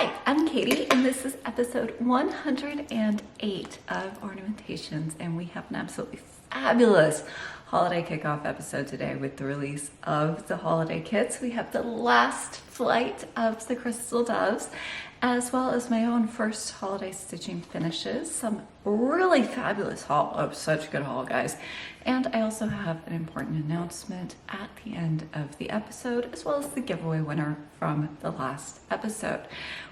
Hi, I'm Katie, and this is episode 108 of Ornamentations, and we have an absolutely fabulous holiday kickoff episode today with the release of the holiday kits. We have the last flight of the crystal doves, as well as my own first holiday stitching finishes, some really fabulous haul. Oh, such a good haul, guys. And I also have an important announcement at the end of the episode, as well as the giveaway winner from the last episode.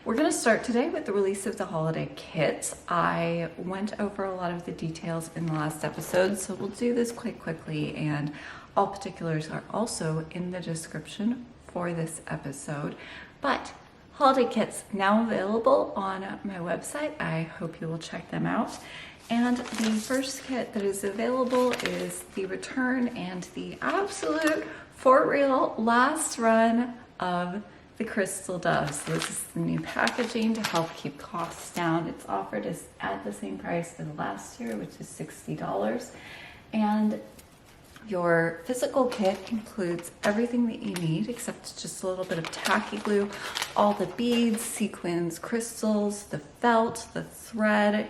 We're going to start today with the release of the holiday kits. I went over a lot of the details in the last episode, so we'll do this quite quickly, and all particulars are also in the description for this episode. But holiday kits now available on my website. I hope you will check them out. And the first kit that is available is the return and the absolute for real last run of the crystal doves. So this is the new packaging to help keep costs down. It's offered at the same price as last year, which is $60. And your physical kit includes everything that you need except just a little bit of tacky glue, all the beads, sequins, crystals, the felt, the thread,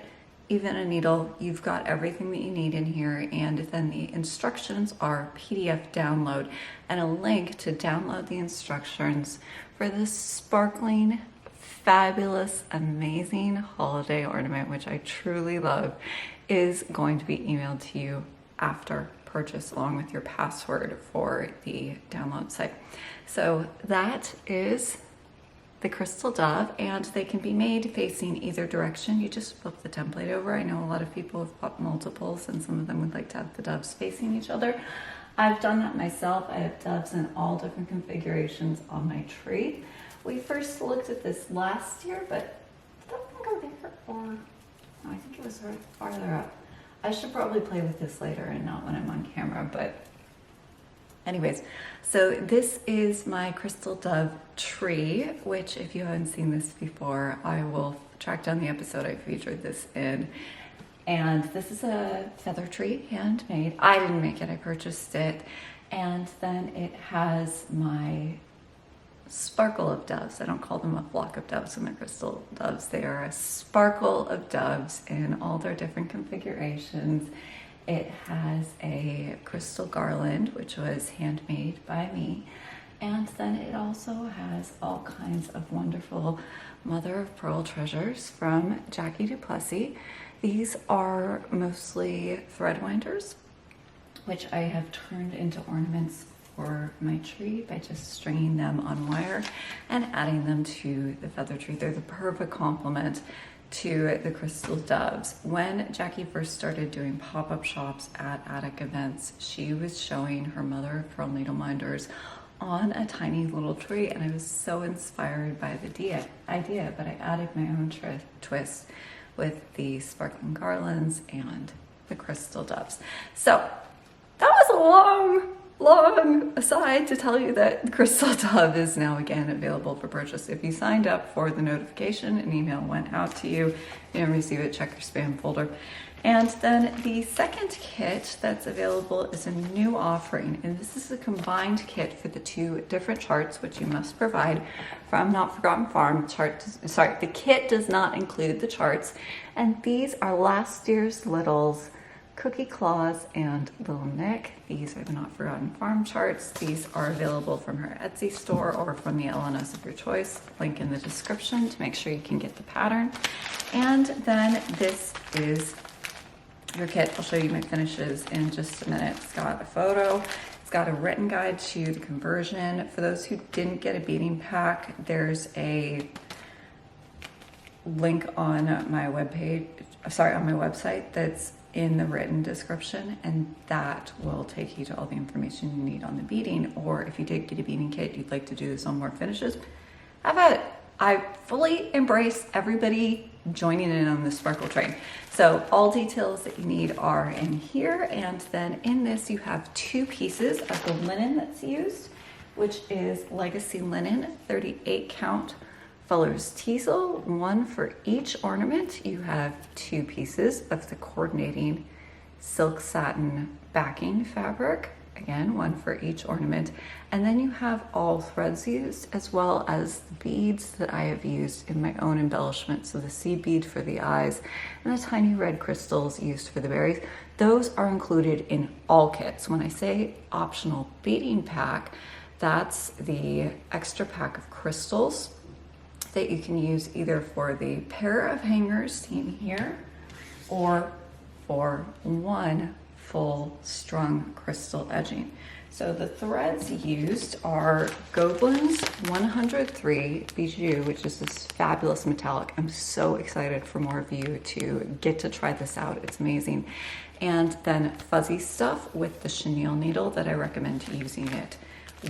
even a needle. You've got everything that you need in here, and then the instructions are PDF download and a link to download the instructions for this sparkling, fabulous, amazing holiday ornament, which I truly love, is going to be emailed to you after purchase along with your password for the download site. So that is the crystal dove, and they can be made facing either direction. You just flip the template over. I know a lot of people have bought multiples, and some of them would like to have the doves facing each other. I've done that myself. I have doves in all different configurations on my tree. We first looked at this last year, but did that one go there, or no, I think it was right farther up. I should probably play with this later and not when I'm on camera, but anyways, so this is my crystal dove tree, which if you haven't seen this before, I will track down the episode I featured this in. And this is a feather tree, handmade. I didn't make it, I purchased it. And then it has my sparkle of doves. I don't call them a flock of doves when they're crystal doves. They are a sparkle of doves in all their different configurations. It has a crystal garland, which was handmade by me. And then it also has all kinds of wonderful mother of pearl treasures from Jackie Duplessis. These are mostly thread winders, which I have turned into ornaments for my tree by just stringing them on wire and adding them to the feather tree. They're the perfect complement to the crystal doves. When Jackie first started doing pop-up shops at attic events, she was showing her mother of pearl needle minders on a tiny little tree, and I was so inspired by the idea, but I added my own twist with the sparkling garlands and the crystal doves. So that was a long aside to tell you that the crystal dove is now again available for purchase. If you signed up for the notification, an email went out to you. If you didn't receive it, check your spam folder. And then the second kit that's available is a new offering, and this is a combined kit for the two different charts, which you must provide from Notforgotten Farms. The kit does not include the charts, and these are last year's littles, Cookie Klaus and Little Nick. These are the Notforgotten Farm charts. These are available from her Etsy store or from the LNS of your choice. Link in the description to make sure you can get the pattern. And then this is your kit. I'll show you my finishes in just a minute. It's got a photo. It's got a written guide to the conversion. For those who didn't get a beading pack, there's a link on my website that's in the written description, and that will take you to all the information you need on the beading. Or if you did get a beading kit, you'd like to do some more finishes, have at it. I fully embrace everybody joining in on the sparkle train. So all details that you need are in here, and then in this you have two pieces of the linen that's used, which is legacy linen, 38 count Fuller's teasel, one for each ornament. You have two pieces of the coordinating silk satin backing fabric, again, one for each ornament. And then you have all threads used, as well as the beads that I have used in my own embellishment. So the seed bead for the eyes and the tiny red crystals used for the berries. Those are included in all kits. When I say optional beading pack, that's the extra pack of crystals that you can use either for the pair of hangers seen here or for one full strung crystal edging. So the threads used are Gobelins 103 Bijoux, which is this fabulous metallic. I'm so excited for more of you to get to try this out. It's amazing. And then fuzzy stuff with the chenille needle that I recommend using it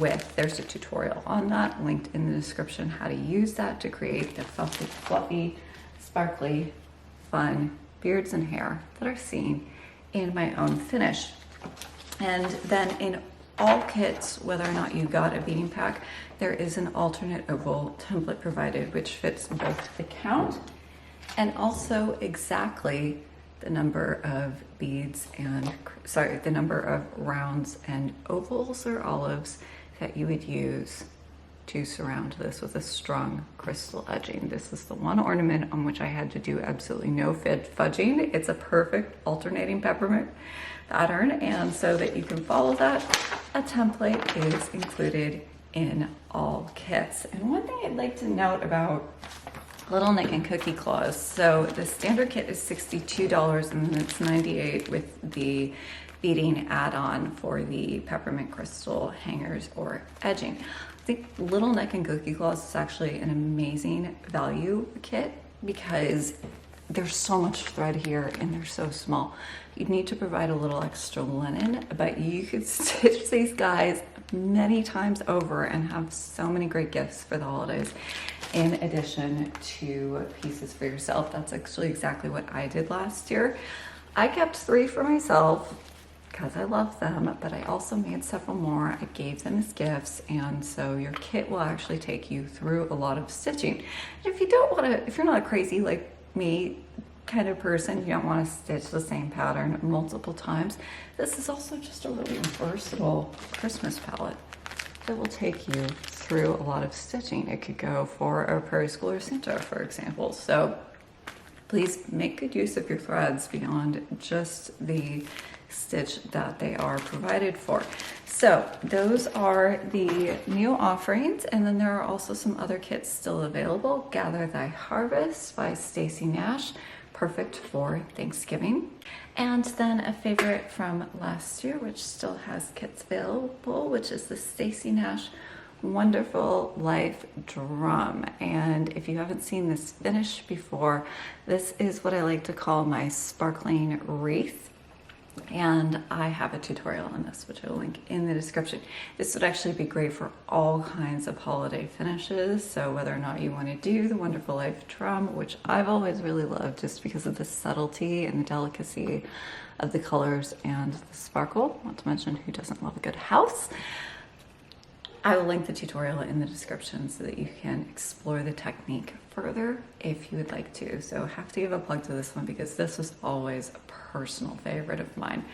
with. There's a tutorial on that linked in the description, how to use that to create the fluffy, sparkly, fun beards and hair that are seen in my own finish. And then in all kits, whether or not you got a beading pack, there is an alternate oval template provided, which fits both the count and also exactly the number of beads and, the number of rounds and ovals or olives that you would use to surround this with a strung crystal edging. This is the one ornament on which I had to do absolutely no fudging. It's a perfect alternating peppermint pattern, and so that you can follow that, a template is included in all kits. And one thing I'd like to note about Little Nick and Cookie Klaus, so the standard kit is $62 and then it's $98 with the beading add-on for the peppermint crystal hangers or edging. I think Little Nick and Cookie Klaus is actually an amazing value kit because there's so much thread here and they're so small. You'd need to provide a little extra linen, but you could stitch these guys many times over and have so many great gifts for the holidays in addition to pieces for yourself. That's actually exactly what I did last year. I kept 3 for myself because I love them, but I also made several more. I gave them as gifts, and so your kit will actually take you through a lot of stitching. And if you don't want to, if you're not a crazy like me kind of person, you don't want to stitch the same pattern multiple times, this is also just a really versatile Christmas palette that will take you through a lot of stitching. It could go for a Prairie School or Santa, for example. So please make good use of your threads beyond just the stitch that they are provided for. So those are the new offerings, and then there are also some other kits still available. Gather Thy Harvest by Stacy Nash, perfect for Thanksgiving. And then a favorite from last year, which still has kits available, which is the Stacy Nash Wonderful Life Drum. And if you haven't seen this finish before, this is what I like to call my sparkling wreath. And I have a tutorial on this, which I will link in the description. This would actually be great for all kinds of holiday finishes. So whether or not you want to do the Wonderful Life Drum, which I've always really loved just because of the subtlety and the delicacy of the colors and the sparkle, not to mention who doesn't love a good house. I will link the tutorial in the description so that you can explore the technique further if you would like to. So I have to give a plug to this one because this was always a personal favorite of mine.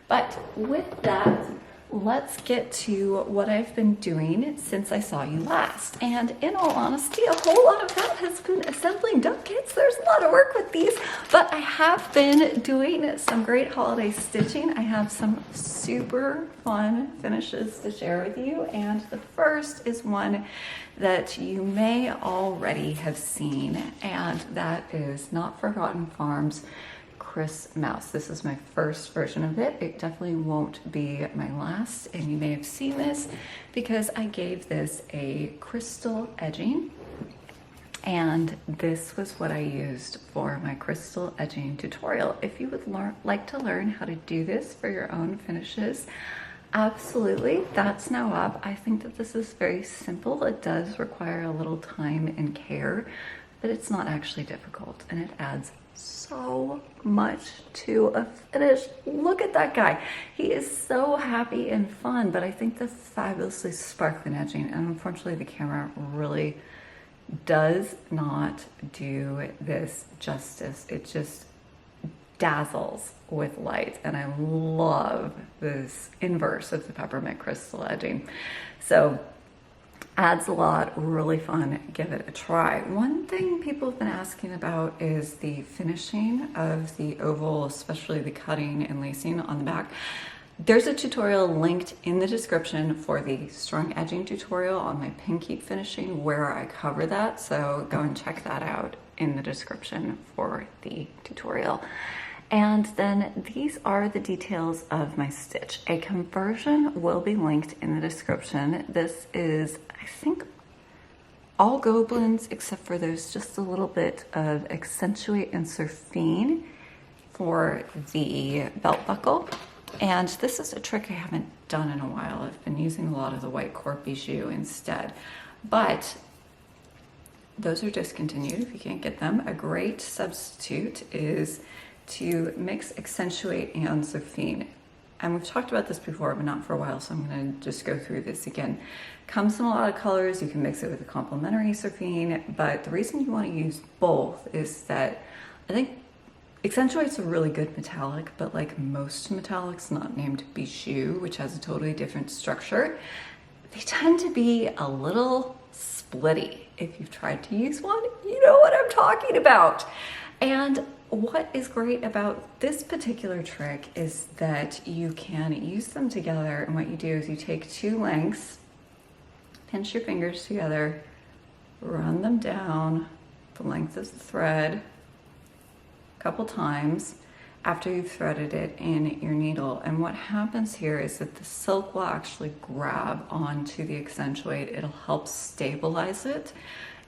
But with that, let's get to what I've been doing since I saw you last. And in all honesty, a whole lot of that has been assembling duck kits. There's a lot of work with these, but I have been doing some great holiday stitching. I have some super fun finishes to share with you. And the first is one that you may already have seen, and that is Notforgotten Farms Chris Mouse. This is my first version of it. It definitely won't be my last, and you may have seen this because I gave this a crystal edging, and this was what I used for my crystal edging tutorial. If you would like to learn how to do this for your own finishes, absolutely, that's now up. I think that this is very simple. It does require a little time and care, but it's not actually difficult, and it adds so much to a finish. Look at that guy. He is so happy and fun, but I think the fabulously sparkling edging, and unfortunately the camera really does not do this justice. It just dazzles with light, and I love this inverse of the peppermint crystal edging. So adds a lot, really fun, give it a try. One thing people have been asking about is the finishing of the oval, especially the cutting and lacing on the back. There's a tutorial linked in the description for the strung edging tutorial on my pin keep finishing where I cover that, so go and check that out in the description for the tutorial. And then these are the details of my stitch. A conversion will be linked in the description. This is, I think, all Gobelins except for there's just a little bit of accentuate and surfing for the belt buckle. And this is a trick I haven't done in a while. I've been using a lot of the white cork Bijoux instead, but those are discontinued if you can't get them. A great substitute is to mix accentuate and surfing. And we've talked about this before, but not for a while, so I'm going to just go through this again. Comes in a lot of colors. You can mix it with a complementary surfing, but the reason you want to use both is that I think accentuate's a really good metallic, but like most metallics not named Bijoux, which has a totally different structure, they tend to be a little splitty. If you've tried to use one, you know what I'm talking about. And what is great about this particular trick is that you can use them together, and what you do is you take two lengths, pinch your fingers together, run them down the length of the thread a couple times after you've threaded it in your needle. And what happens here is that the silk will actually grab onto the accentuate. It'll help stabilize it,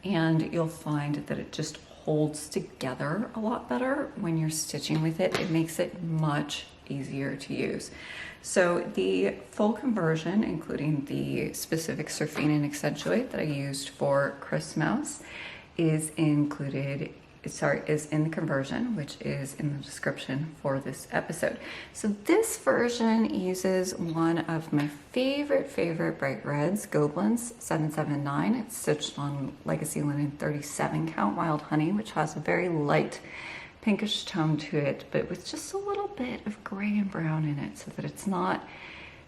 and you'll find that it just holds together a lot better when you're stitching with it. It makes it much easier to use. So the full conversion, including the specific surfing and accentuate that I used for Chris Mouse, is is in the conversion, which is in the description for this episode. So this version uses one of my favorite bright reds, Gobelins 779. It's stitched on Legacy Linen 37 count Wild Honey, which has a very light pinkish tone to it, but with just a little bit of gray and brown in it so that it's not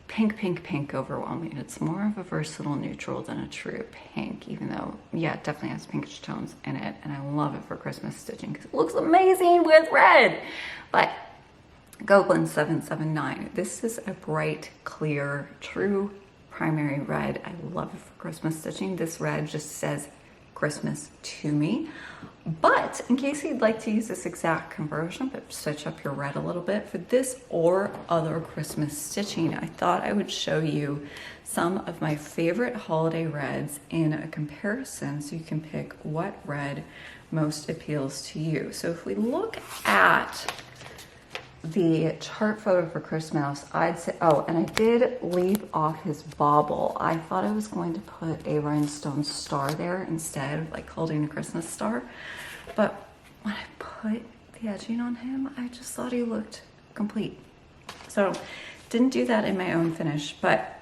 pink overwhelming. It's more of a versatile neutral than a true pink, even though, yeah, it definitely has pinkish tones in it, and I love it for Christmas stitching because it looks amazing with red. But Gobelins 779, this is a bright, clear, true primary red. I love it for Christmas stitching. This red just says Christmas to me. But in case you'd like to use this exact conversion but switch up your red a little bit for this or other Christmas stitching, I thought I would show you some of my favorite holiday reds in a comparison so you can pick what red most appeals to you. So if we look at the chart photo for Chris Mouse, I'd say, oh, and I did leave off his bauble. I thought I was going to put a rhinestone star there instead of like holding a Christmas star. But when I put the edging on him, I just thought he looked complete. So didn't do that in my own finish, but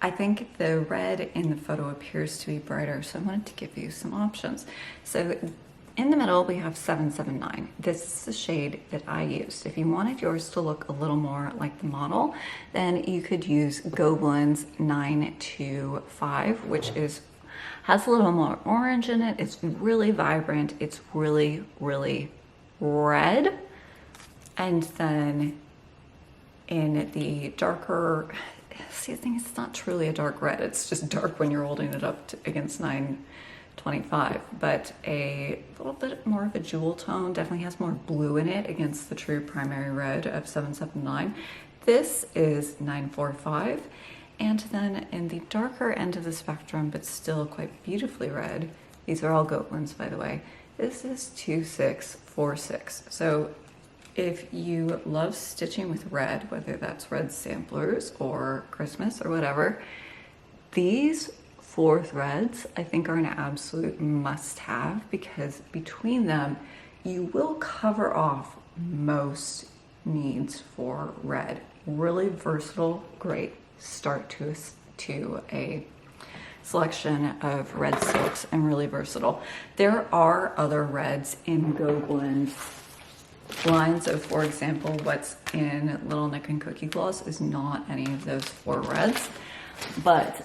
I think the red in the photo appears to be brighter, so I wanted to give you some options. So in the middle, we have 779. This is the shade that I used. If you wanted yours to look a little more like the model, then you could use Gobelins 925, which has a little more orange in it. It's really vibrant. It's really red. And then in the darker, see, the thing is, it's not truly a dark red. It's just dark when you're holding it up against 925, but a little bit more of a jewel tone, definitely has more blue in it against the true primary red of 779. This is 945, and then in the darker end of the spectrum, but still quite beautifully red, these are all Gobelins, by the way, this is 2646. So if you love stitching with red, whether that's red samplers or Christmas or whatever, these 4 threads I think are an absolute must-have, because between them you will cover off most needs for red. Really versatile, great start to a selection of red silks, and really versatile. There are other reds in Gobelins line. So for example, what's in Little Nick and Cookie Klaus is not any of those 4 reds, but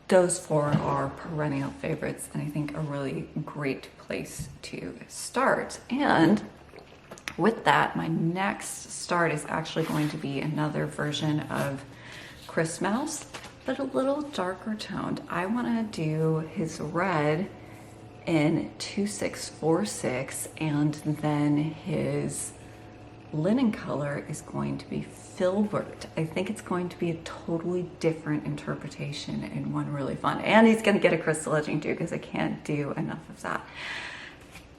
those 4 are perennial favorites, and I think a really great place to start. And with that, my next start is actually going to be another version of Chris Mouse, but a little darker toned. I want to do his red in 2646, and then his linen color is going to be filbert. I think it's going to be a totally different interpretation and one really fun. And he's going to get a crystal edging too, because I can't do enough of that.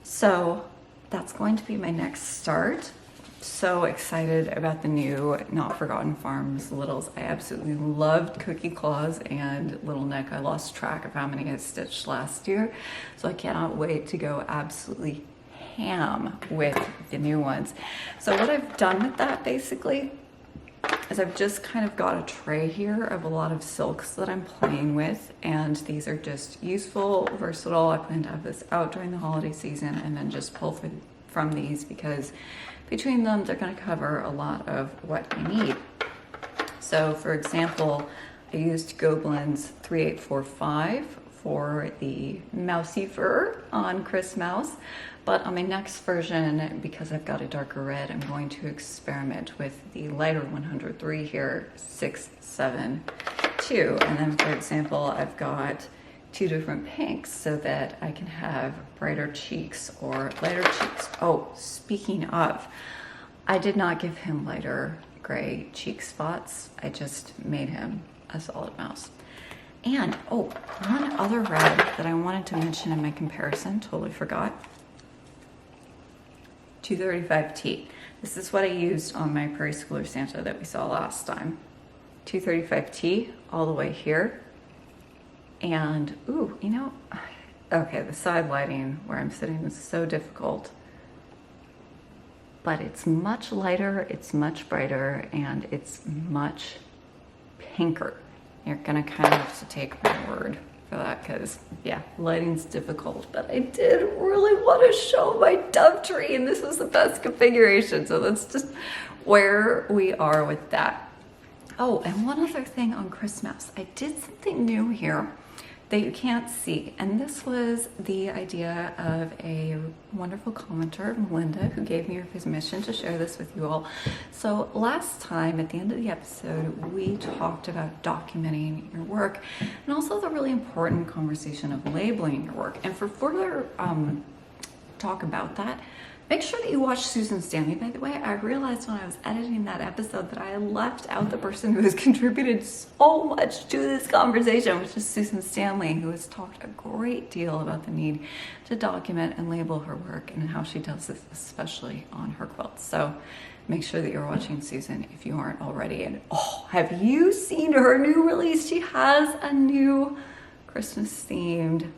So that's going to be my next start. So excited about the new Notforgotten Farms Littles. I absolutely loved Cookie Klaus and Little Nick. I lost track of how many I stitched last year, so I cannot wait to go absolutely ham with the new ones. So what I've done with that basically is I've just kind of got a tray here of a lot of silks that I'm playing with, and these are just useful, versatile. I plan to have this out during the holiday season and then just pull from these, because between them they're going to cover a lot of what I need. So for example, I used Gobelins 3845 for the mousy fur on Chris Mouse, but on my next version, because I've got a darker red, I'm going to experiment with the lighter 103 here, 672. And then for example, I've got 2 different pinks so that I can have brighter cheeks or lighter cheeks. Oh, speaking of, I did not give him lighter gray cheek spots. I just made him a solid mouse. And oh, one other red that I wanted to mention in my comparison, totally forgot. 235T. This is what I used on my Prairie Schooler Santa that we saw last time. 235T all the way here. And ooh, you know, okay, the side lighting where I'm sitting is so difficult, but it's much lighter, it's much brighter, and it's much pinker. You're gonna kind of have to take my word for that, because yeah, lighting's difficult, but I did really want to show my dove tree, and this was the best configuration, so that's just where we are with that. Oh, and one other thing on Chris Mouse, I did something new here that you can't see, and this was the idea of a wonderful commenter, Melinda, who gave me her permission to share this with you all. So last time at the end of the episode, we talked about documenting your work and also the really important conversation of labeling your work. And for further talk about that, make sure that you watch Susan Stanley. By the way, I realized when I was editing that episode that I left out the person who has contributed so much to this conversation, which is Susan Stanley, who has talked a great deal about the need to document and label her work and how she does this, especially on her quilts. So make sure that you're watching Susan if you aren't already. And oh, have you seen her new release? She has a new Christmas themed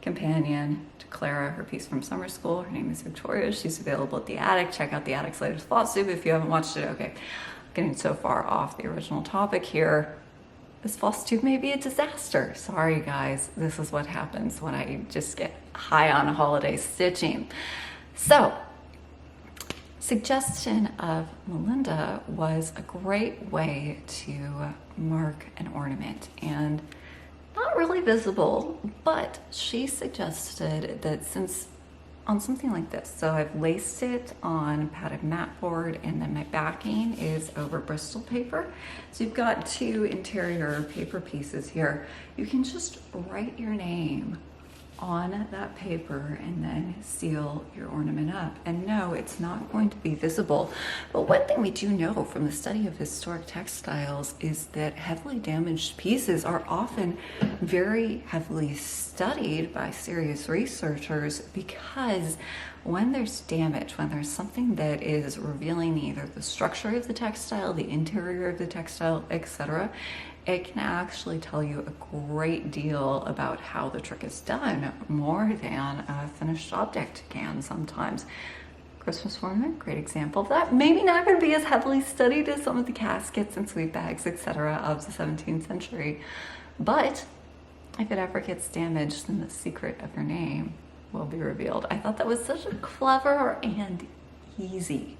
companion to Clara, her piece from summer school. Her name is Victoria. She's available at the Attic. Check out the Attic's latest Flosstube if you haven't watched it. Okay, getting so far off the original topic here. This Flosstube may be a disaster. Sorry guys, this is what happens when I just get high on holiday stitching. So, suggestion of Melinda was a great way to mark an ornament, and not really visible, but she suggested that since on something like this, so I've laced it on padded mat board, and then my backing is over Bristol paper. So you've got 2 interior paper pieces here. You can just write your name on that paper and then seal your ornament up. And no, it's not going to be visible. But one thing we do know from the study of historic textiles is that heavily damaged pieces are often very heavily studied by serious researchers, because when there's damage, when there's something that is revealing either the structure of the textile, the interior of the textile, etc., it can actually tell you a great deal about how the trick is done, more than a finished object can sometimes. Christmas ornament, great example of that. Maybe not going to be as heavily studied as some of the caskets and sweet bags, etc. of the 17th century, but if it ever gets damaged, then the secret of your name will be revealed. I thought that was such a clever and easy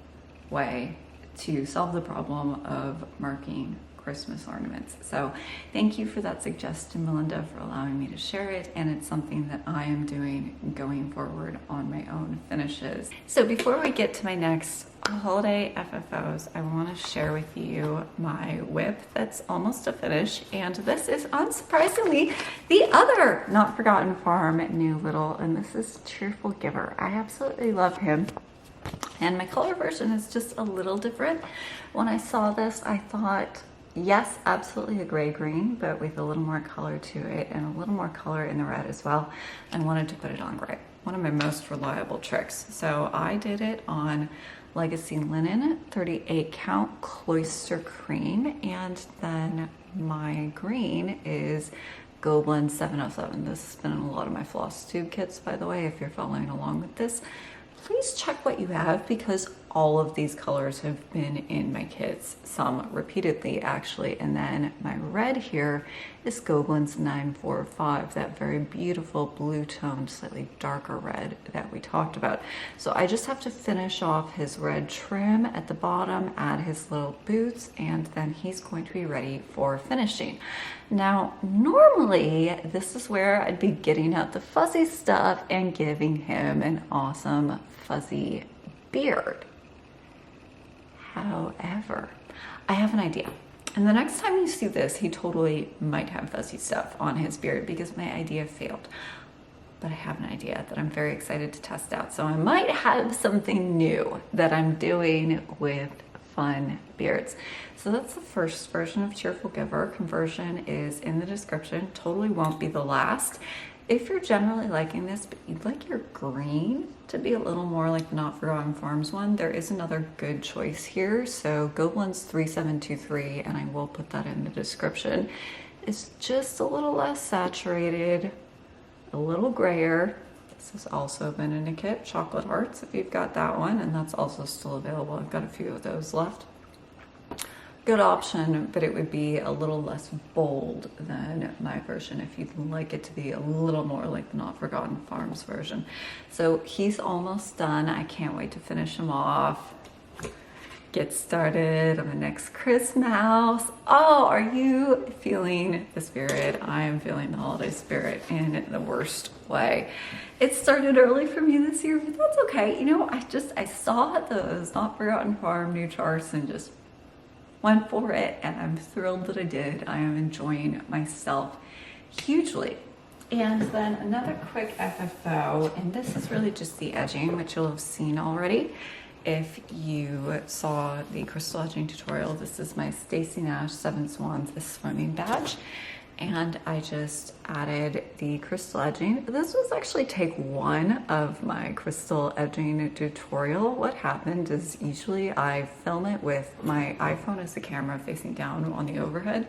way to solve the problem of marking Christmas ornaments. So thank you for that suggestion, Melinda, for allowing me to share it, and it's something that I am doing going forward on my own finishes. So before we get to my next holiday FFOs, I want to share with you my whip that's almost a finish, and this is unsurprisingly the other Notforgotten Farm new little, and this is Cheerful Giver. I absolutely love him. And my color version is just a little different. When I saw this, I thought, yes, absolutely a gray green, but with a little more color to it and a little more color in the red as well. I wanted to put it on gray. One of my most reliable tricks. So I did it on Legacy Linen 38 count Cloister Cream, and then my green is Gobelins 707. This has been in a lot of my Flosstube kits, by the way, if you're following along with this. Please check what you have, because all of these colors have been in my kits, some repeatedly actually. And then my red here is Gobelins 945, that very beautiful blue toned, slightly darker red that we talked about. So I just have to finish off his red trim at the bottom, add his little boots, and then he's going to be ready for finishing. Now, normally this is where I'd be getting out the fuzzy stuff and giving him an awesome fuzzy beard. However, I have an idea. And the next time you see this, he totally might have fuzzy stuff on his beard because my idea failed. But I have an idea that I'm very excited to test out. So I might have something new that I'm doing with fun beards. So that's the first version of Cheerful Giver. Conversion is in the description. Totally won't be the last. If you're generally liking this, but you'd like your green to be a little more like the Notforgotten Farms one, there is another good choice here. So Gobelins 3723, and I will put that in the description. It's just a little less saturated, a little grayer. This has also been in a kit, Chocolate Hearts, if you've got that one, and that's also still available. I've got a few of those left. Good option, but it would be a little less bold than my version if you'd like it to be a little more like the Notforgotten Farms version. So he's almost done. I can't wait to finish him off. Get started on the next Chris Mouse. Oh, are you feeling the spirit? I am feeling the holiday spirit in the worst way. It started early for me this year, but that's okay. You know, I saw those Notforgotten Farm new charts and just went for it, and I'm thrilled that I did. I am enjoying myself hugely. And then another quick FFO, and this is really just the edging, which you'll have seen already. If you saw the crystal edging tutorial, this is my Stacy Nash 7 Swans swimming badge. And I just added the crystal edging. This was actually take one of my crystal edging tutorial. What happened is usually I film it with my iPhone as the camera facing down on the overhead,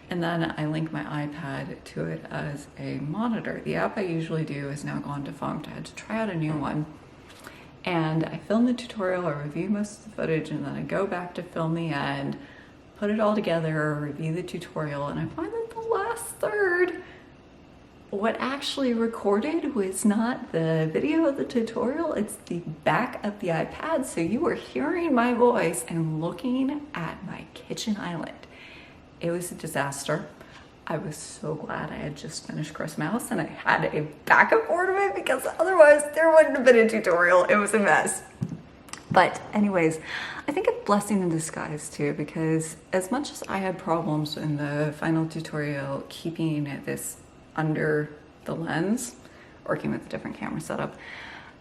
and then I link my iPad to it as a monitor. The app I usually do is now gone defunct. I had to try out a new one. And I film the tutorial, I review most of the footage, and then I go back to film the end, put it all together, review the tutorial, and I find that the last third, what actually recorded was not the video of the tutorial, it's the back of the iPad. So you were hearing my voice and looking at my kitchen island. It was a disaster. I was so glad I had just finished Chris Mouse and I had a backup ornament, because otherwise there wouldn't have been a tutorial. It was a mess. But anyways, I think a blessing in disguise too, because as much as I had problems in the final tutorial keeping this under the lens, working with a different camera setup,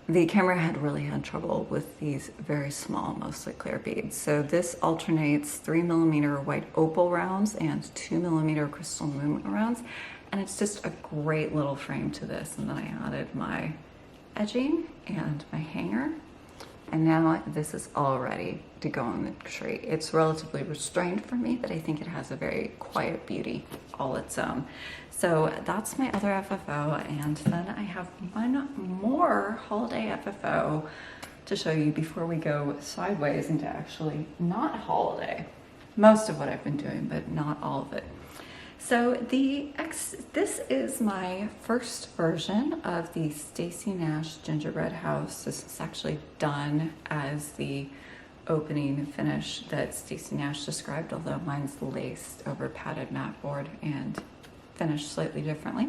the camera had really had trouble with these very small, mostly clear beads. So this alternates 3mm white opal rounds and 2mm crystal moon rounds. And it's just a great little frame to this. And then I added my edging and my hanger. And now this is all ready to go on the tree. It's relatively restrained for me, but I think it has a very quiet beauty all its own. So that's my other FFO, and then I have one more holiday FFO to show you before we go sideways into actually not holiday. Most of what I've been doing, but not all of it. So this is my first version of the Stacy Nash Gingerbread House. This is actually done as the opening finish that Stacy Nash described, although mine's laced over padded mat board and finished slightly differently.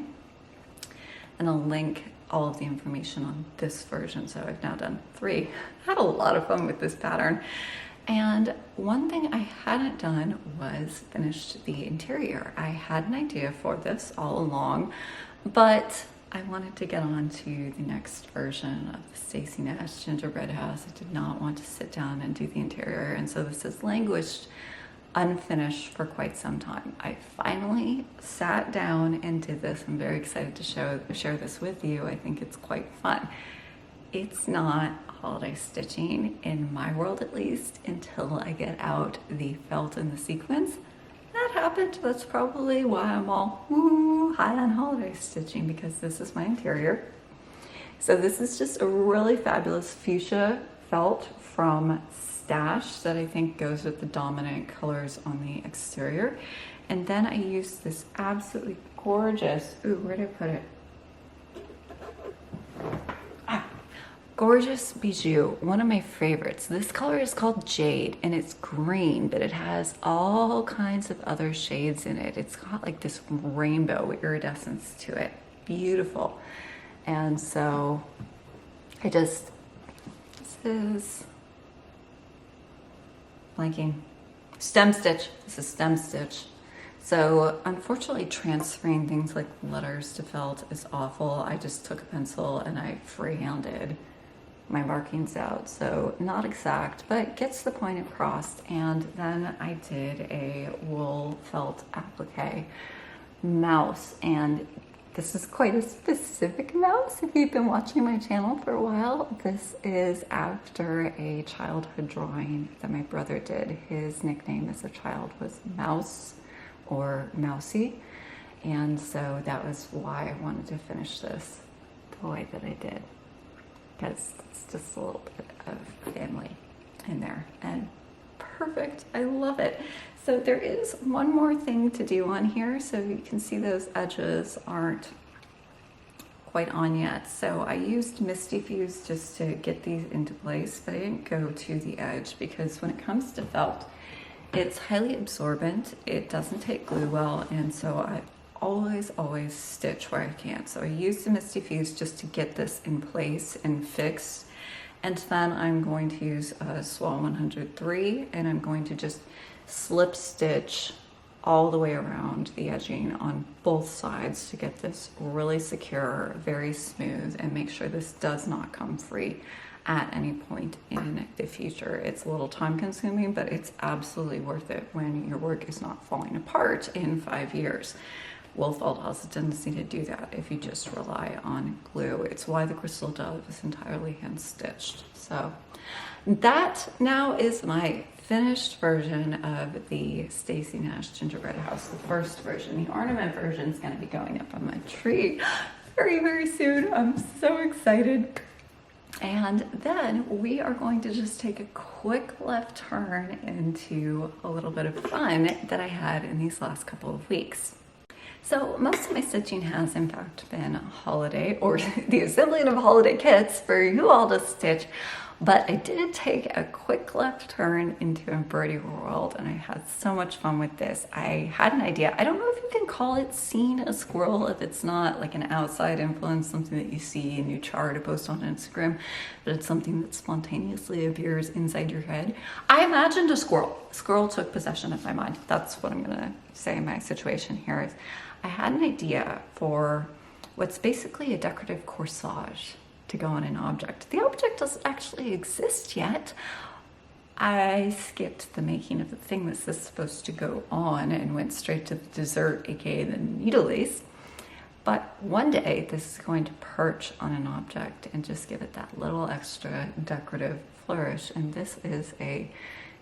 And I'll link all of the information on this version. So I've now done 3. I had a lot of fun with this pattern. And one thing I hadn't done was finished the interior. I had an idea for this all along, but I wanted to get on to the next version of the Stacy Nash Gingerbread House. I did not want to sit down and do the interior, and so this has languished unfinished for quite some time. I finally sat down and did this. I'm very excited to share this with you. I think it's quite fun. It's not holiday stitching, in my world at least, until I get out the felt and the sequins. That happened. That's probably why I'm all high on holiday stitching, because this is my interior. So this is just a really fabulous fuchsia felt from Stash that I think goes with the dominant colors on the exterior. And then I used this absolutely gorgeous, where did I put it? Gorgeous Bijoux, one of my favorites. This color is called Jade, and it's green, but it has all kinds of other shades in it. It's got like this rainbow iridescence to it. Beautiful. And so this is blanking. Stem stitch. This is stem stitch. So unfortunately, transferring things like letters to felt is awful. I just took a pencil and I freehanded my markings out. So not exact, but gets the point across. And then I did a wool felt applique mouse. And this is quite a specific mouse. If you've been watching my channel for a while, this is after a childhood drawing that my brother did. His nickname as a child was Mouse or Mousy. And so that was why I wanted to finish this the way that I did, because it's just a little bit of family in there, and perfect. I love it. So there is one more thing to do on here. So you can see those edges aren't quite on yet. So I used Misty Fuse just to get these into place, but I didn't go to the edge, because when it comes to felt, it's highly absorbent. It doesn't take glue well, and so I always stitch where I can. So I used the Misty Fuse just to get this in place and fixed. And then I'm going to use a Soie 103, and I'm going to just slip stitch all the way around the edging on both sides to get this really secure, very smooth, and make sure this does not come free at any point in the future. It's a little time consuming, but it's absolutely worth it when your work is not falling apart in 5 years. Wool felt has a tendency to do that if you just rely on glue. It's why the Crystal Dove is entirely hand stitched. So that now is my finished version of the Stacy Nash Gingerbread House, the first version. The ornament version is going to be going up on my tree very soon. I'm so excited. And then we are going to just take a quick left turn into a little bit of fun that I had in these last couple of weeks. So most of my stitching has in fact been holiday, or the assembling of holiday kits for you all to stitch, but I did take a quick left turn into embroidery world, and I had so much fun with this. I had an idea. I don't know if you can call it seeing a squirrel if it's not like an outside influence, something that you see and you chart to post on Instagram, but it's something that spontaneously appears inside your head. I imagined a squirrel. A squirrel took possession of my mind. That's what I'm gonna say my situation here is. I had an idea for what's basically a decorative corsage to go on an object. The object doesn't actually exist yet. I skipped the making of the thing this is supposed to go on and went straight to the dessert, aka the needle lace. But one day this is going to perch on an object and just give it that little extra decorative flourish. And this is a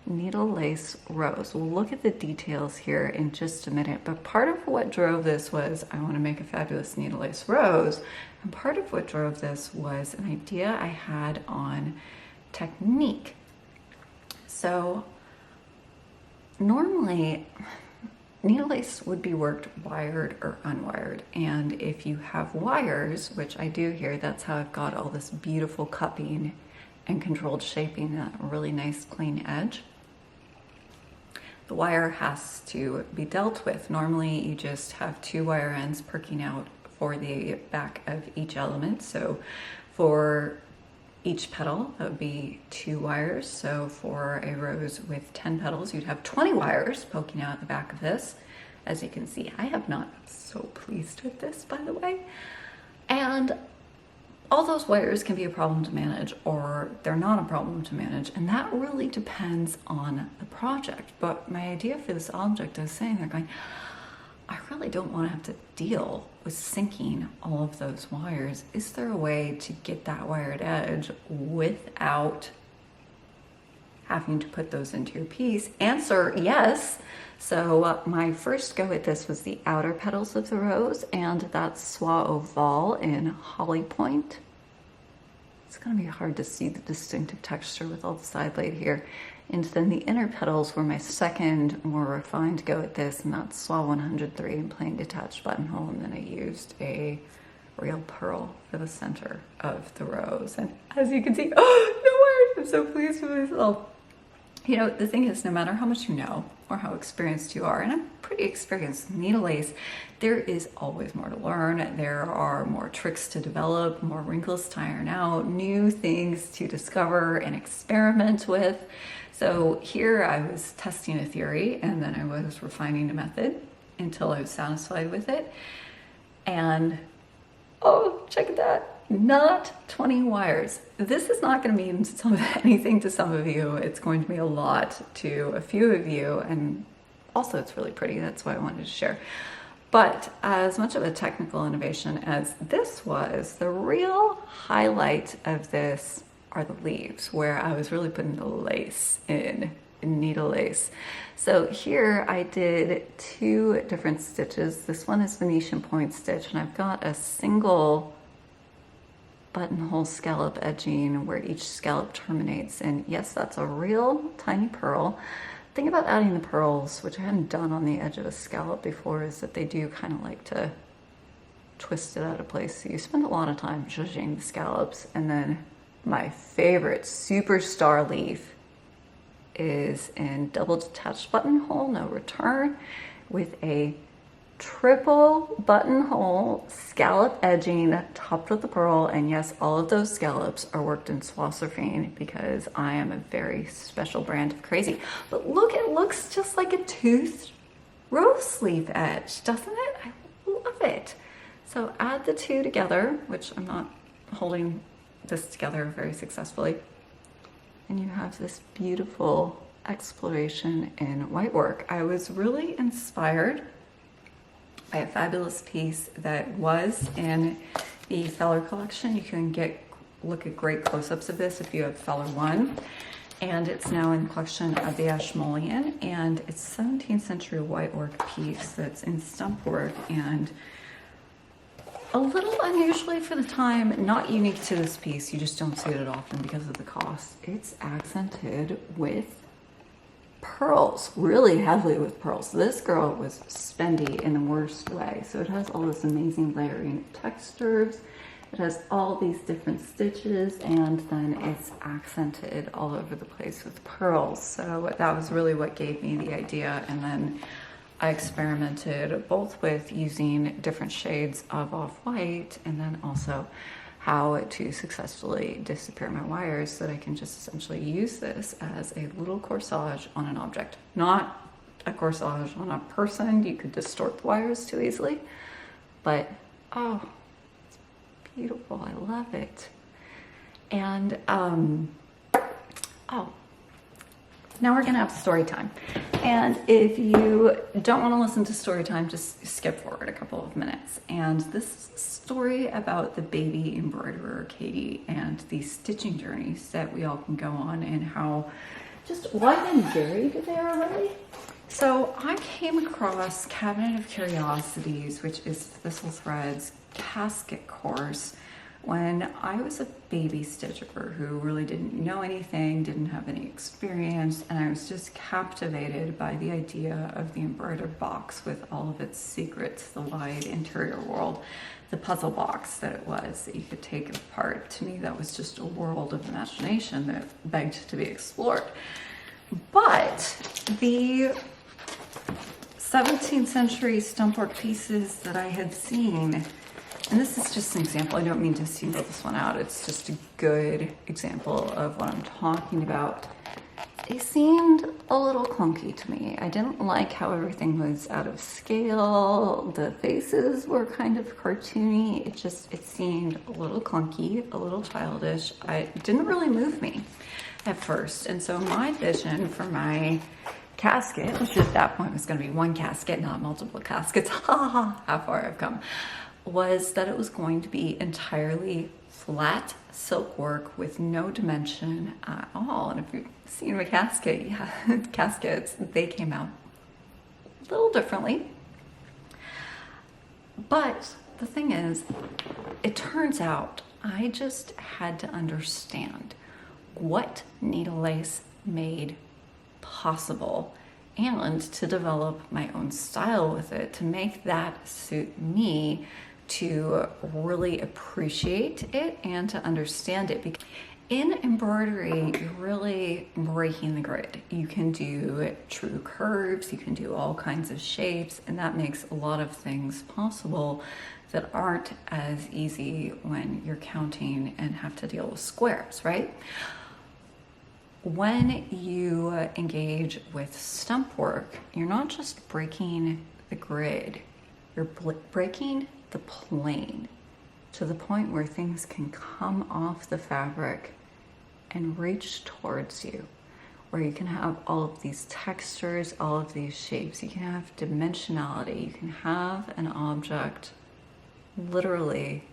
needle lace rose. We'll look at the details here in just a minute, but part of what drove this was I want to make a fabulous needle lace rose, and part of what drove this was an idea I had on technique. So normally needle lace would be worked wired or unwired. And if you have wires, which I do here, that's how I've got all this beautiful cupping and controlled shaping, that really nice clean edge. The wire has to be dealt with. Normally you just have 2 wire ends perking out for the back of each element. So for each petal, that would be 2 wires. So for a rose with 10 petals, you'd have 20 wires poking out the back of this. As you can see, I have not been so pleased with this, by the way. And all those wires can be a problem to manage, or they're not a problem to manage. And that really depends on the project. But my idea for this object, I was saying, they're going, I really don't want to have to deal with syncing all of those wires. Is there a way to get that wired edge without having to put those into your piece? Answer, yes. So my first go at this was the outer petals of the rose, and that's Soie Oval in Holly Point. It's going to be hard to see the distinctive texture with all the side laid here. And then the inner petals were my second more refined go at this, and that's Soie 103 in plain detached buttonhole. And then I used a real pearl for the center of the rose. And as you can see, oh, no worries, I'm so pleased with myself. You know, the thing is, no matter how much you know or how experienced you are, and I'm pretty experienced in needle lace, there is always more to learn. There are more tricks to develop, more wrinkles to iron out, new things to discover and experiment with. So here I was testing a theory, and then I was refining a method until I was satisfied with it. And oh, check that. Not 20 wires. This is not going to mean anything to some of you. It's going to mean a lot to a few of you, and also it's really pretty. That's why I wanted to share. But as much of a technical innovation as this was, the real highlight of this are the leaves, where I was really putting the lace in needle lace. So here I did 2 different stitches. This one is Venetian point stitch, and I've got a single buttonhole scallop edging where each scallop terminates. And yes, that's a real tiny pearl. The thing about adding the pearls, which I hadn't done on the edge of a scallop before, is that they do kind of like to twist it out of place. So you spend a lot of time zhuzhing the scallops. And then my favorite superstar leaf is in double detached buttonhole, no return, with a triple buttonhole scallop edging topped with the pearl. And yes, all of those scallops are worked in Soie because I am a very special brand of crazy. But look, it looks just like a toothed rose leaf edge, doesn't it? I love it. So add the 2 together, which I'm not holding this together very successfully, and you have this beautiful exploration in white work. I was really inspired by a fabulous piece that was in the Feller collection. You can look at great close-ups of this if you have Feller 1, and it's now in the collection of the Ashmolean, and it's 17th century white work piece that's in stump work, and a little unusually for the time, not unique to this piece. You just don't see it often because of the cost. It's accented with pearls, really heavily with pearls. This girl was spendy in the worst way. So it has all this amazing layering of textures. It has all these different stitches, and then it's accented all over the place with pearls. So that was really what gave me the idea. And then I experimented both with using different shades of off-white, and then also how to successfully disappear my wires so that I can just essentially use this as a little corsage on an object. Not a corsage on a person. You could distort the wires too easily, but oh, it's beautiful. I love it. And now we're gonna have story time. And if you don't want to listen to story time, just skip forward a couple of minutes. And this is a story about the baby embroiderer Katie and the stitching journeys that we all can go on, and how just wide and varied they are, really. So I came across Cabinet of Curiosities, which is Thistle Thread's casket course, When I was a baby stitcher who really didn't know anything, didn't have any experience, and I was just captivated by the idea of the embroidered box with all of its secrets, the wide interior world, the puzzle box that it was, that you could take it apart. To me, that was just a world of imagination that begged to be explored. But the 17th century stumpwork pieces that I had seen, and this is just an example, I don't mean to single this one out, it's just a good example of what I'm talking about. They seemed a little clunky to me. I didn't like how everything was out of scale. The faces were kind of cartoony. It seemed a little clunky, a little childish. It didn't really move me at first. And so my vision for my casket, which at that point was going to be one casket, not multiple caskets, how far I've come, was that it was going to be entirely flat silk work with no dimension at all. And if you've seen my casket, caskets, they came out a little differently. But the thing is, it turns out I just had to understand what needle lace made possible and to develop my own style with it, to make that suit me, to really appreciate it and to understand it. Because in embroidery, you're really breaking the grid. You can do true curves, you can do all kinds of shapes, and that makes a lot of things possible that aren't as easy when you're counting and have to deal with squares, right? When you engage with stump work, you're not just breaking the grid, you're breaking the plane to the point where things can come off the fabric and reach towards you, where you can have all of these textures, all of these shapes. You can have dimensionality. You can have an object literally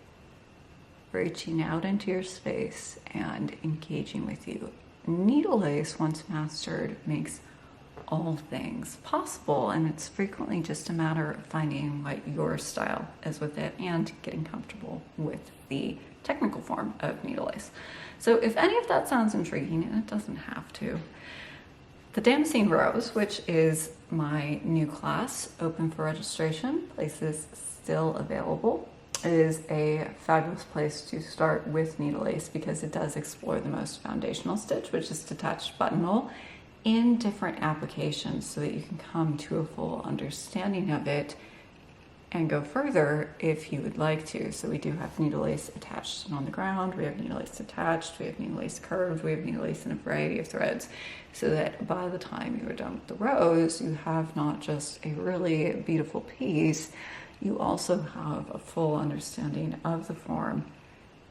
reaching out into your space and engaging with you. Needle lace, once mastered, makes all things possible, and it's frequently just a matter of finding what your style is with it and getting comfortable with the technical form of needle lace. So if any of that sounds intriguing, and it doesn't have to, the Damascene Rose, which is my new class, open for registration, places still available, is a fabulous place to start with needle lace because it does explore the most foundational stitch, which is detached buttonhole, in different applications so that you can come to a full understanding of it and go further if you would like to. So we do have needle lace attached and on the ground, we have needle lace attached, we have needle lace curved, we have needle lace in a variety of threads, so that by the time you are done with the rose, you have not just a really beautiful piece, you also have a full understanding of the form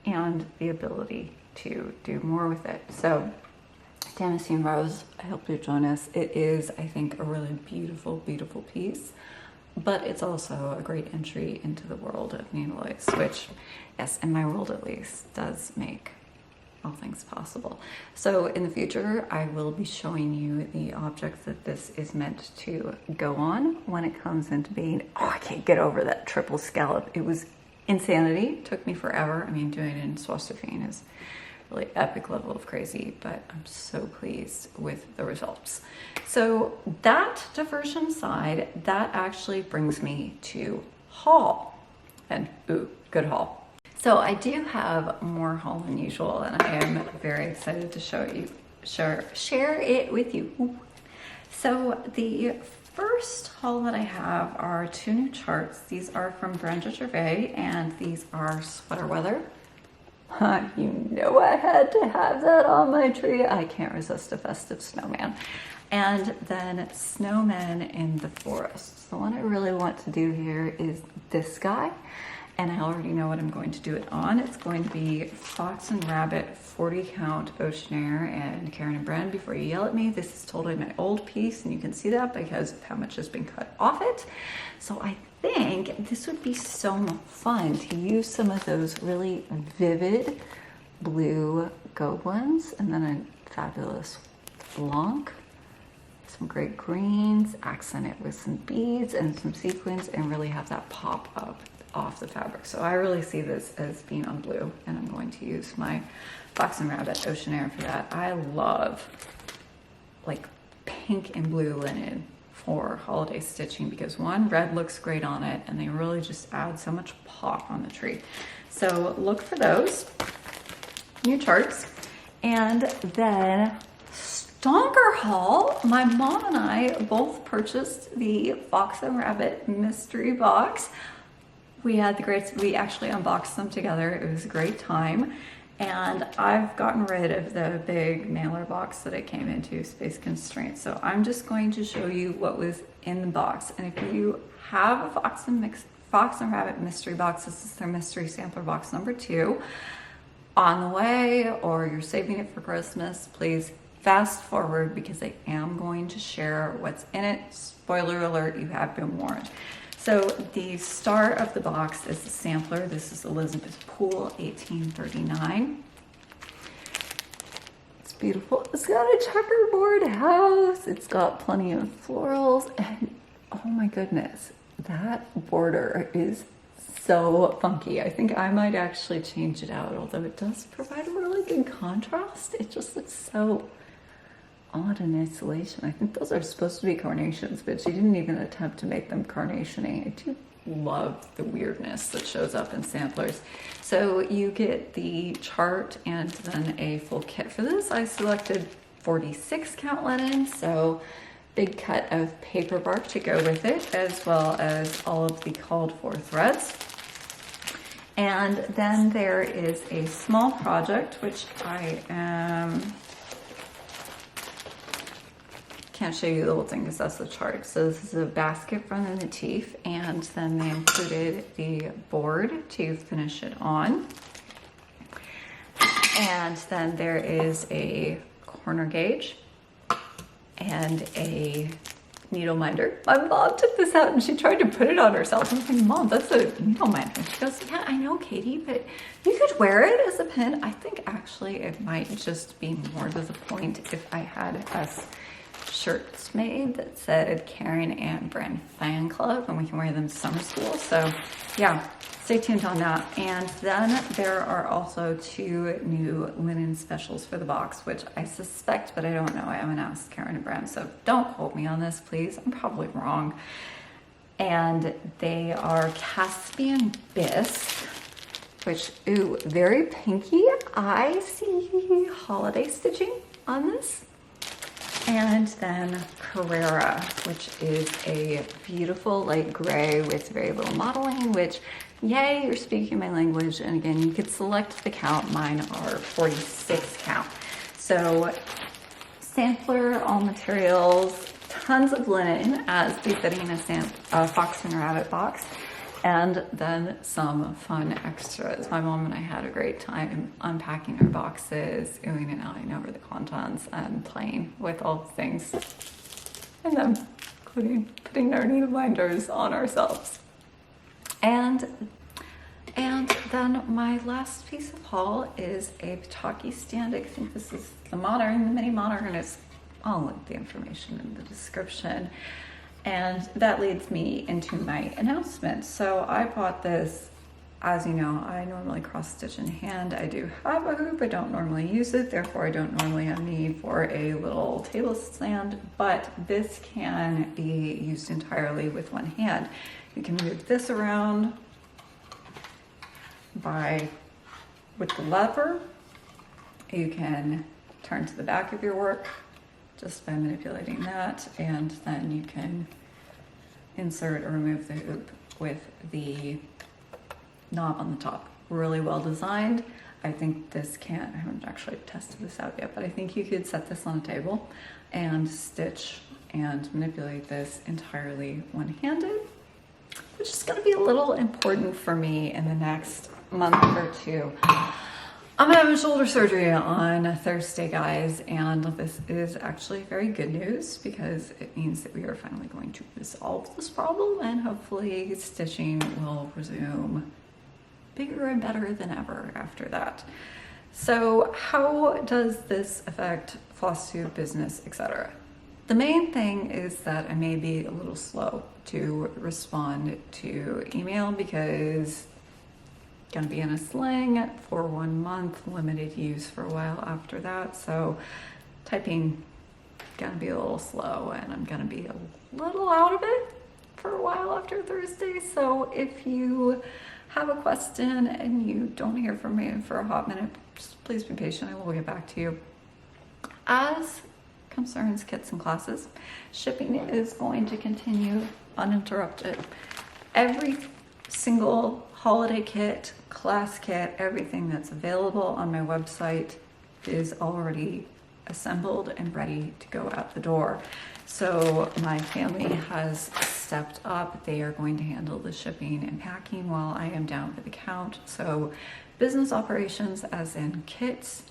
and the ability to do more with it. So Damascene Rose, I hope you join us. It is, I think, a really beautiful, beautiful piece, but it's also a great entry into the world of needle lace, which, yes, in my world at least, does make all things possible. So in the future, I will be showing you the objects that this is meant to go on when it comes into being. Oh, I can't get over that triple scallop. It was insanity. It took me forever. I mean, doing it in Flosstube is really epic level of crazy, but I'm so pleased with the results. So that diversion aside, that actually brings me to haul. And ooh, good haul. So I do have more haul than usual, and I am very excited to share it with you. Ooh. So the first haul that I have are two new charts. These are from Brenda Gervais, and these are sweater weather. You know I had to have that on my tree. I can't resist a festive snowman. And then snowmen in the forest. The one I really want to do here is this guy. And I already know what I'm going to do it on. It's going to be Fox and Rabbit 40 count Ocean Air and Karen and Bren. Before you yell at me, this is totally my old piece, and you can see that because of how much has been cut off it. So I think this would be so fun to use some of those really vivid blue Gobelins and then a fabulous blanc, some great greens, accent it with some beads and some sequins, and really have that pop up off the fabric. So I really see this as being on blue, and I'm going to use my Fox and Rabbit Ocean Air for that. I love like pink and blue linen for holiday stitching because one, red looks great on it, and they really just add so much pop on the tree. So look for those in your charts. And then Stonker haul, my mom and I both purchased the Fox and Rabbit mystery box. We actually unboxed them together. It was a great time. And I've gotten rid of the big mailer box that it came into, space constraints. So I'm just going to show you what was in the box. And if you have a Fox and Rabbit mystery box, this is their mystery sampler box number 2, on the way, or you're saving it for Christmas, please fast forward because I am going to share what's in it. Spoiler alert, you have been warned. So the star of the box is the sampler. This is Elizabeth Poole, 1839. It's beautiful. It's got a checkerboard house. It's got plenty of florals, and oh my goodness, that border is so funky. I think I might actually change it out, although it does provide a really good contrast. It just looks so odd in isolation. I think those are supposed to be carnations, but she didn't even attempt to make them carnation-y. I do love the weirdness that shows up in samplers. So you get the chart and then a full kit for this. I selected 46 count linen, so big cut of paper bark to go with it, as well as all of the called for threads. And then there is a small project, which I can't show you the whole thing because that's the chart. So this is a basket from the motif, and then they included the board to finish it on. And then there is a corner gauge and a needle minder. My mom took this out and she tried to put it on herself. I'm like, Mom, that's a needle minder. She goes, yeah, I know, Katie, but you could wear it as a pin. I think actually it might just be more to the point if I had us shirts made that said Karen and Brand Fan Club, and we can wear them to summer school. So yeah, stay tuned on that. And then there are also 2 new linen specials for the box, which I suspect, but I don't know. I haven't asked Karen and Brand, so don't quote me on this, please. I'm probably wrong. And they are Caspian Bisque, which, ooh, very pinky. I see holiday stitching on this. And then Carrera, which is a beautiful light gray with very little modeling, which, yay, you're speaking my language. And again, you could select the count. Mine are 46 count. So sampler, all materials, tons of linen as befitting a Fox and Rabbit box. And then some fun extras. My mom and I had a great time unpacking our boxes, oohing and ahhing over the contents, and playing with all the things in them, including putting our needle binders on ourselves. And then my last piece of haul is a Bijoux stand. I think this is the modern, the mini modern. I'll link the information in the description. And that leads me into my announcement. So I bought this, as you know, I normally cross stitch in hand. I do have a hoop, I don't normally use it, therefore I don't normally have need for a little table stand, but this can be used entirely with one hand. You can move this around with the lever. You can turn to the back of your work just by manipulating that, and then you can insert or remove the hoop with the knob on the top. Really well designed. I think this I haven't actually tested this out yet, but I think you could set this on a table and stitch and manipulate this entirely one-handed, which is going to be a little important for me in the next month or 2. I'm gonna have a shoulder surgery on Thursday, guys, and this is actually very good news because it means that we are finally going to resolve this problem, and hopefully stitching will resume bigger and better than ever after that. So how does this affect Flosstube business, etc.? The main thing is that I may be a little slow to respond to email because I'm gonna be in a sling for 1 month, limited use for a while after that. So typing gonna be a little slow, and I'm gonna be a little out of it for a while after Thursday. So if you have a question and you don't hear from me for a hot minute, just please be patient. I will get back to you. As concerns kits and classes, shipping is going to continue uninterrupted. Every single holiday kit, class kit, everything that's available on my website is already assembled and ready to go out the door. So my family has stepped up. They are going to handle the shipping and packing while I am down for the count. So business operations, as in kits,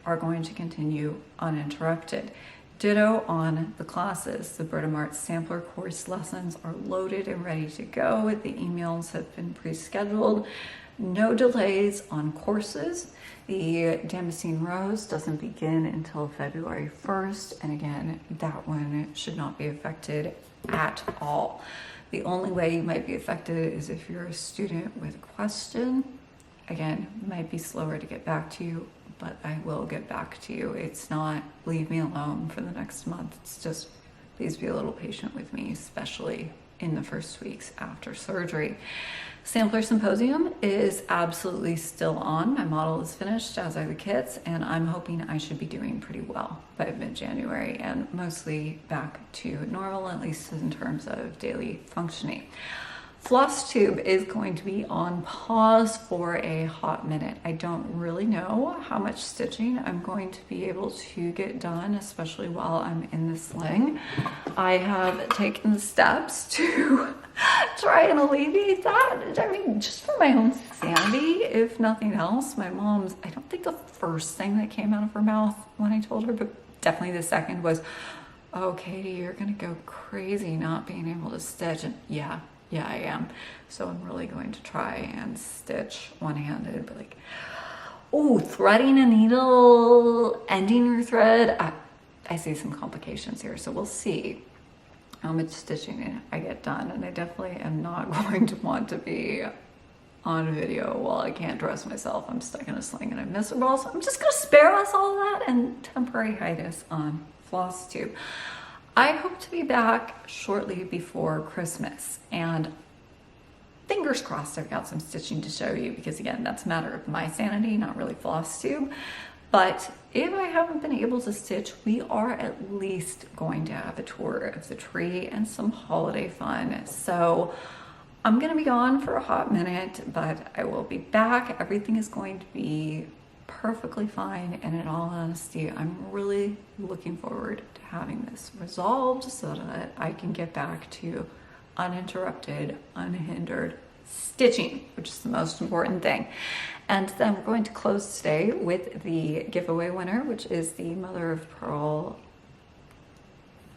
are going to continue uninterrupted. Ditto on the classes. The Bijoux sampler course lessons are loaded and ready to go. The emails have been pre-scheduled. No delays on courses. The Damascene Rose doesn't begin until February 1st. And again, that one should not be affected at all. The only way you might be affected is if you're a student with a question. Again, might be slower to get back to you, but I will get back to you. It's not leave me alone for the next month. It's just please be a little patient with me, especially in the first weeks after surgery. Sampler Symposium is absolutely still on. My model is finished, as are the kits, and I'm hoping I should be doing pretty well by mid-January and mostly back to normal, at least in terms of daily functioning. Flosstube is going to be on pause for a hot minute. I don't really know how much stitching I'm going to be able to get done, especially while I'm in the sling. I have taken steps to try and alleviate that. I mean, just for my own sanity, if nothing else. My mom's, I don't think the first thing that came out of her mouth when I told her, but definitely the second was, "Oh, Katie, you're gonna go crazy not being able to stitch." And yeah, I am. So I'm really going to try and stitch one-handed, but like, oh, threading a needle, ending your thread. I see some complications here, so we'll see how much stitching I get done. And I definitely am not going to want to be on video while I can't dress myself. I'm stuck in a sling and I'm miserable. So I'm just gonna spare us all that and temporary hiatus on Flosstube. I hope to be back shortly before Christmas, and fingers crossed I've got some stitching to show you, because again, that's a matter of my sanity, not really Flosstube. But if I haven't been able to stitch, we are at least going to have a tour of the tree and some holiday fun. So I'm gonna be gone for a hot minute, but I will be back. Everything is going to be perfectly fine, and in all honesty, I'm really looking forward to having this resolved so that I can get back to uninterrupted, unhindered stitching, which is the most important thing. And then we're going to close today with the giveaway winner, which is the mother of pearl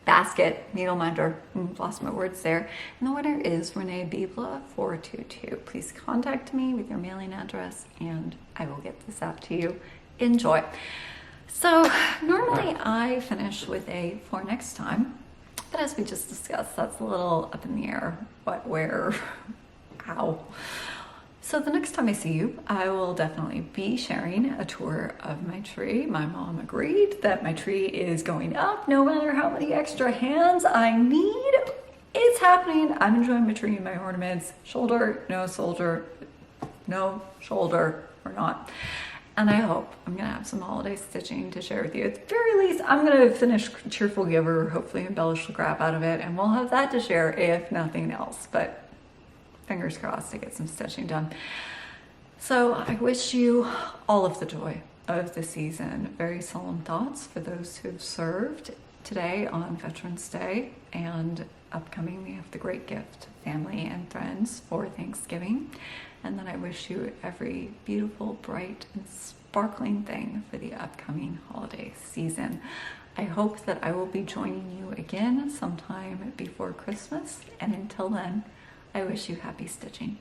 basket needle minder. Lost my words there. And the winner is Renee Bibla 422. Please contact me with your mailing address and I will get this out to you. Enjoy. So normally I finish with a for next time, but as we just discussed, that's a little up in the air. What, where, how? So the next time I see you, I will definitely be sharing a tour of my tree. My mom agreed that my tree is going up no matter how many extra hands I need. It's happening. I'm enjoying my tree and my ornaments. Shoulder, no shoulder, no shoulder or not. And I hope I'm gonna have some holiday stitching to share with you. At the very least, I'm gonna finish Cheerful Giver, hopefully embellish the crap out of it, and we'll have that to share if nothing else. But fingers crossed to get some stitching done. So I wish you all of the joy of the season. Very solemn thoughts for those who've served today on Veterans Day, and upcoming we have the great gift, family and friends for Thanksgiving. And then I wish you every beautiful, bright, and sparkling thing for the upcoming holiday season. I hope that I will be joining you again sometime before Christmas, and until then, I wish you happy stitching.